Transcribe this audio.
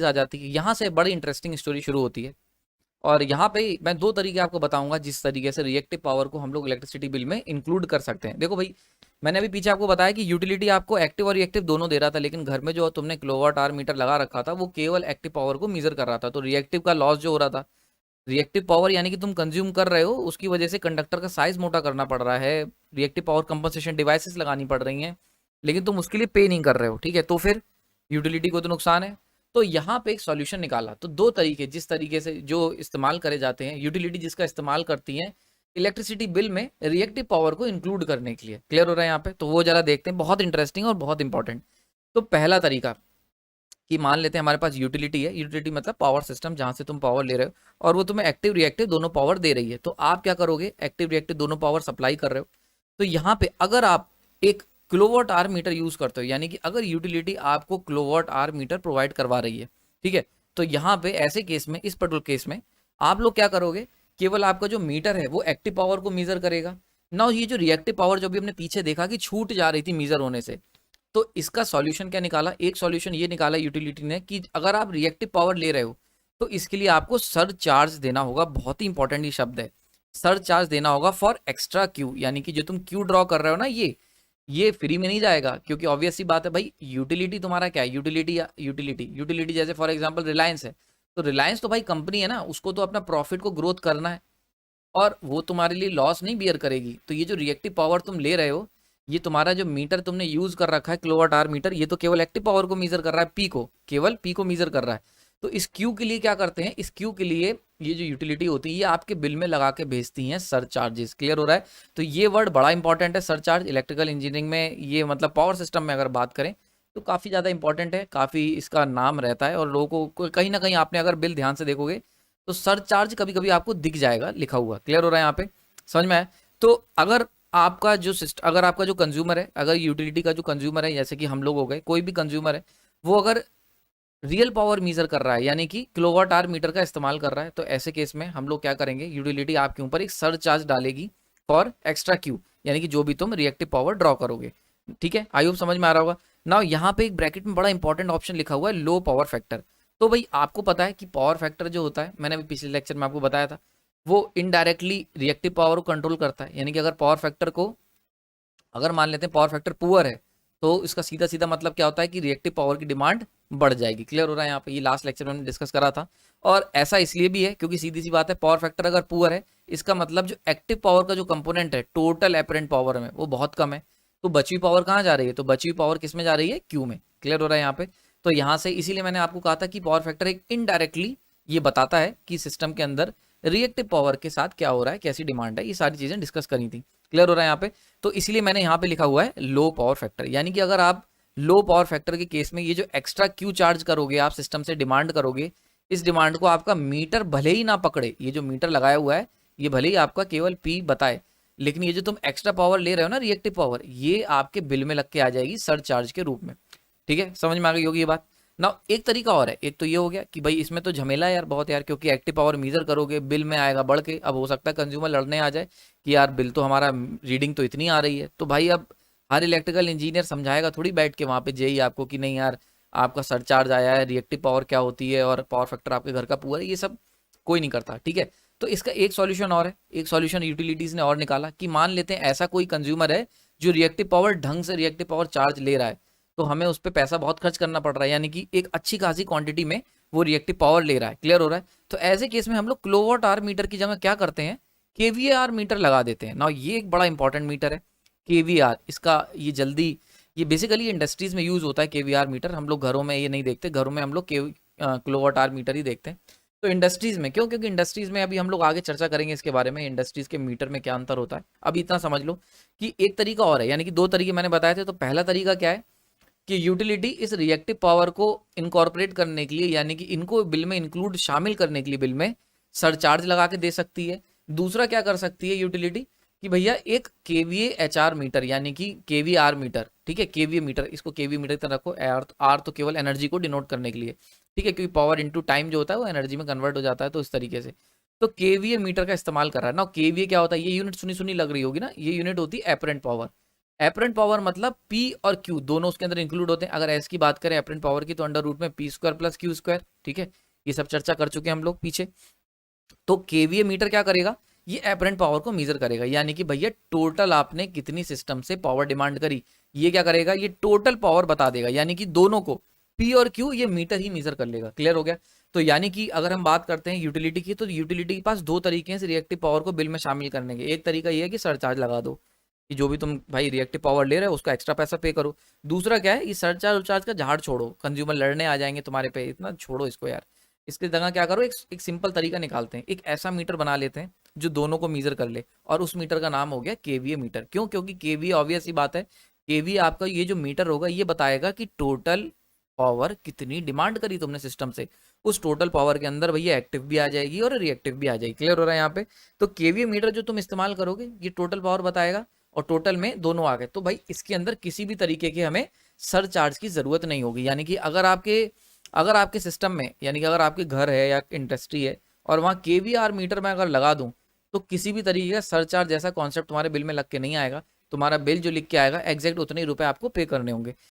आ जाती है, यहाँ से बड़ी इंटरेस्टिंग स्टोरी शुरू होती है। और यहाँ पे मैं दो तरीके आपको बताऊंगा जिस तरीके से रिएक्टिव पावर को हम लोग इलेक्ट्रिसिटी बिल में इंक्लूड कर सकते हैं। देखो भाई, मैंने अभी पीछे आपको बताया कि यूटिलिटी आपको एक्टिव और रिएक्टिव दोनों दे रहा था, लेकिन घर में जो तुमने किलोवाट आवर मीटर लगा रखा था वो केवल एक्टिव पावर को मेजर कर रहा था, तो रिएक्टिव का लॉस जो हो रहा था, रिएक्टिव पावर यानी कि तुम कंज्यूम कर रहे हो, उसकी वजह से कंडक्टर का साइज मोटा करना पड़ रहा है, रिएक्टिव पावर कंपनसेशन डिवाइसेस लगानी पड़ रही हैं, लेकिन तुम उसके लिए पे नहीं कर रहे हो, ठीक है, तो फिर यूटिलिटी को तो नुकसान है। तो यहाँ पे एक सॉल्यूशन निकाला, तो दो तरीके जिस तरीके से जो इस्तेमाल करे जाते हैं, यूटिलिटी जिसका इस्तेमाल करती है इलेक्ट्रिसिटी बिल में रिएक्टिव पावर को इंक्लूड करने के लिए। क्लियर हो रहा है यहाँ पे? तो वो जरा देखते हैं, बहुत इंटरेस्टिंग और बहुत इंपॉर्टेंट। तो पहला तरीका कि मान लेते हैं हमारे पास यूटिलिटी है, यूटिलिटी मतलब पावर सिस्टम जहां से तुम पावर ले रहे हो, और वो तुम्हें एक्टिव रिएक्टिव दोनों पावर दे रही है। तो आप क्या करोगे, एक्टिव रिएक्टिव दोनों पावर सप्लाई कर रहे हो, तो यहाँ पे अगर आप एक किलोवाट आवर मीटर यूज करते हो, यानी कि अगर यूटिलिटी आपको किलोवाट आवर मीटर प्रोवाइड करवा रही है, ठीक है, तो यहाँ पे ऐसे केस में, इस पर्टिकुलर केस में आप लोग क्या करोगे, केवल आपका जो मीटर है वो एक्टिव पावर को मेजर करेगा ना। ये जो रिएक्टिव पावर जो भी हमने पीछे देखा कि छूट जा रही थी मेजर होने से, तो इसका सॉल्यूशन क्या निकाला, एक सॉल्यूशन ये निकाला यूटिलिटी ने कि अगर आप रिएक्टिव पावर ले रहे हो तो इसके लिए आपको सर चार्ज देना होगा। बहुत ही इंपॉर्टेंट ये शब्द है, सर चार्ज देना होगा फॉर एक्स्ट्रा क्यू, यानी कि जो तुम क्यू ड्रॉ कर रहे हो ना, ये फ्री में नहीं जाएगा, क्योंकि ऑब्वियस सी बात है भाई, यूटिलिटी तुम्हारा क्या है, यूटिलिटी या यूटिलिटी जैसे फॉर एग्जांपल रिलायंस है, तो रिलायंस तो भाई कंपनी है ना, उसको तो अपना प्रॉफिट को ग्रोथ करना है, और वो तुम्हारे लिए लॉस नहीं बियर करेगी। तो ये जो रिएक्टिव पावर तुम ले रहे हो, ये तुम्हारा जो मीटर तुमने यूज कर रखा है किलोवाट आवर मीटर, ये तो केवल एक्टिव पावर को मेजर कर रहा है, पी को, केवल पी को मेजर कर रहा है। तो इस क्यू के लिए क्या करते हैं, इस क्यू के लिए ये जो यूटिलिटी होती है ये आपके बिल में लगा के भेजती हैं सर चार्जेस। क्लियर हो रहा है? तो ये वर्ड बड़ा इंपॉर्टेंट है, सर चार्ज। इलेक्ट्रिकल इंजीनियरिंग में ये मतलब पावर सिस्टम में अगर बात करें तो काफ़ी ज़्यादा इंपॉर्टेंट है, काफ़ी इसका नाम रहता है, और लोगों को कहीं ना कहीं आपने अगर बिल ध्यान से देखोगे तो सर चार्ज कभी कभी आपको दिख जाएगा लिखा हुआ। क्लियर हो रहा है यहाँ पे? समझ में आया? तो अगर आपका जो सिस्टम, अगर आपका जो कंज्यूमर है, अगर यूटिलिटी का जो कंज्यूमर है, जैसे कि हम लोग हो गए, कोई भी कंज्यूमर है, वो अगर रियल पावर मीजर कर रहा है, यानी कि किलोवाट आवर मीटर का इस्तेमाल कर रहा है, तो ऐसे केस में हम लोग क्या करेंगे, यूटिलिटी आपके ऊपर एक सर चार्ज डालेगी फॉर एक्स्ट्रा क्यू, यानी कि जो भी तुम रिएक्टिव पावर ड्रॉ करोगे। ठीक है, आई होप समझ में आ रहा होगा ना। यहाँ पे एक ब्रैकेट में बड़ा इंपॉर्टेंट ऑप्शन लिखा हुआ है, लो पावर फैक्टर। तो भाई आपको पता है कि पावर फैक्टर जो होता है, मैंने अभी पिछले लेक्चर में आपको बताया था, वो इनडायरेक्टली रिएक्टिव पावर को कंट्रोल करता है। यानी कि अगर पावर फैक्टर को, अगर मान लेते हैं पावर फैक्टर पुअर है, तो इसका सीधा सीधा मतलब क्या होता है कि रिएक्टिव पावर की डिमांड बढ़ जाएगी। क्लियर हो रहा है यहाँ पे? ये लास्ट लेक्चर में हमने डिस्कस करा था, और ऐसा इसलिए भी है क्योंकि सीधी सी बात है, पावर फैक्टर अगर पुअर है, इसका मतलब जो एक्टिव पावर का जो कंपोनेंट है टोटल एपरेंट पावर में, वो बहुत कम है। तो बची हुई पावर कहाँ जा रही है, तो बची हुई पावर किस में जा रही है, क्यू में। क्लियर हो रहा है यहाँ पे? तो यहाँ से इसीलिए मैंने आपको कहा था कि पावर फैक्टर एक इनडायरेक्टली ये बताता है कि सिस्टम के अंदर रिएक्टिव पावर के साथ क्या हो रहा है, कैसी डिमांड है, ये सारी चीजें डिस्कस करी थी। क्लियर हो रहा है यहाँ पे? तो इसलिए मैंने यहाँ पे लिखा हुआ है लो पावर फैक्टर, यानी कि अगर आप लो पावर फैक्टर के केस में ये जो एक्स्ट्रा क्यू चार्ज करोगे, आप सिस्टम से डिमांड करोगे, इस डिमांड को आपका मीटर भले ही ना पकड़े, ये जो मीटर लगाया हुआ है ये भले ही आपका केवल पी बताए, लेकिन ये जो तुम एक्स्ट्रा पावर ले रहे हो ना, रिएक्टिव पावर, ये आपके बिल में लग के आ जाएगी सर चार्ज के रूप में। ठीक है, समझ में आ गई होगी ये बात ना। एक तरीका और है, एक तो ये हो गया कि भाई इसमें तो झमेला है यार बहुत यार, क्योंकि एक्टिव पावर मेजर करोगे बिल में आएगा बढ़ के। अब हो सकता है कंज्यूमर लड़ने आ जाए कि यार बिल तो हमारा रीडिंग तो इतनी आ रही है, तो भाई अब हर इलेक्ट्रिकल इंजीनियर समझाएगा थोड़ी बैठ के वहाँ पे जेई आपको कि नहीं यार आपका सरचार्ज आया है, रिएक्टिव पावर क्या होती है, और पावर फैक्टर आपके घर का पूरा, ये सब कोई नहीं करता। ठीक है, तो इसका एक सॉल्यूशन और है, एक सॉल्यूशन यूटिलिटीज ने और निकाला कि मान लेते हैं ऐसा कोई कंज्यूमर है जो रिएक्टिव पावर ढंग से रिएक्टिव पावर चार्ज ले रहा है, तो हमें उस पर पैसा बहुत खर्च करना पड़ रहा है, यानी कि एक अच्छी खासी क्वांटिटी में वो रिएक्टिव पावर ले रहा है। क्लियर हो रहा है? तो ऐसे केस में हम लोग किलोवाट आवर मीटर की जगह क्या करते हैं, केवीआर मीटर लगा देते हैं ना। ये एक बड़ा इंपॉर्टेंट मीटर है केवीआर, इसका ये जल्दी, ये बेसिकली इंडस्ट्रीज में यूज होता है केवीआर मीटर, हम लोग घरों में ये नहीं देखते, घरों में हम लोग किलोवाट आवर मीटर ही देखते हैं। तो इंडस्ट्रीज में क्यों, क्योंकि इंडस्ट्रीज में, अभी हम लोग आगे चर्चा करेंगे इसके बारे में, इंडस्ट्रीज के मीटर में क्या अंतर होता है। अभी इतना समझ लो कि एक तरीका और है, यानी कि दो तरीके मैंने बताए थे। तो पहला तरीका क्या है कि यूटिलिटी इस रिएक्टिव पावर को इनकॉर्पोरेट करने के लिए, यानी कि इनको बिल में इंक्लूड शामिल करने के लिए बिल में सरचार्ज लगा के दे सकती है। दूसरा क्या कर सकती है यूटिलिटी कि भैया एक केवीए एचआर मीटर, यानी कि केवीआर मीटर, ठीक है, केवीए मीटर, इसको केवी मीटर की तरह रखो, आर तो केवल एनर्जी को डिनोट करने के लिए, ठीक है, क्योंकि पावर इनटू टाइम जो होता है वो एनर्जी में कन्वर्ट हो जाता है, तो इस तरीके से तो केवीए मीटर का इस्तेमाल कर रहा है ना। केवीए क्या होता है, ये यूनिट सुनी सुनी लग रही होगी ना, ये यूनिट होती है एपरेंट पावर। एपरेंट पावर मतलब पी और क्यू दोनों उसके अंदर इंक्लूड होते हैं। अगर एस की बात करें एपरेंट पावर की तो अंडर रूट में P square plus Q square, ठीक है, ये सब चर्चा कर चुके हैं हम लोग पीछे। तो केवीए मीटर क्या करेगा, ये एपरेंट पावर को मेजर करेगा, यानी कि भैया टोटल आपने कितनी सिस्टम से पावर डिमांड करी, ये क्या करेगा, ये टोटल पावर बता देगा, यानी कि दोनों को पी और क्यू ये मीटर ही मेजर कर लेगा। क्लियर हो गया। तो यानी कि अगर हम बात करते हैं यूटिलिटी की, तो यूटिलिटी के पास दो तरीके हैं रिएक्टिव पावर को बिल में शामिल करने के। एक तरीका ये है कि सरचार्ज लगा दो, कि जो भी तुम भाई रिएक्टिव पावर ले रहे हो उसका एक्स्ट्रा पैसा पे करो। दूसरा क्या है, ये सरचार्ज उचार्ज का झाड़ छोड़ो, कंज्यूमर लड़ने आ जाएंगे तुम्हारे पे, इतना छोड़ो इसको यार। इसके जगह क्या करो, एक सिंपल तरीका निकालते हैं, एक ऐसा मीटर बना लेते हैं जो दोनों को मीजर कर ले, और उस मीटर का नाम हो गया केवीए मीटर। क्यों, क्योंकि केवीए ऑब्वियस ही बात है, केवीए आपका ये जो मीटर होगा ये बताएगा कि टोटल पावर कितनी डिमांड करी तुमने सिस्टम से। उस टोटल पावर के अंदर भैया एक्टिव भी आ जाएगी और रिएक्टिव भी आ जाएगी। क्लियर हो रहा है यहाँ पे। तो केवीए मीटर जो तुम इस्तेमाल करोगे ये टोटल पावर बताएगा, और टोटल में दोनों आ गए, तो भाई इसके अंदर किसी भी तरीके के हमें सरचार्ज की जरूरत नहीं होगी। यानी कि अगर आपके सिस्टम में, यानी कि अगर आपके घर है या इंडस्ट्री है और वहाँ केवीआर मीटर में अगर लगा दूं, तो किसी भी तरीके का सरचार्ज जैसा कॉन्सेप्ट तुम्हारे बिल में लग के नहीं आएगा। तुम्हारा बिल जो लिख के आएगा एग्जैक्ट उतने ही रुपए आपको पे करने होंगे।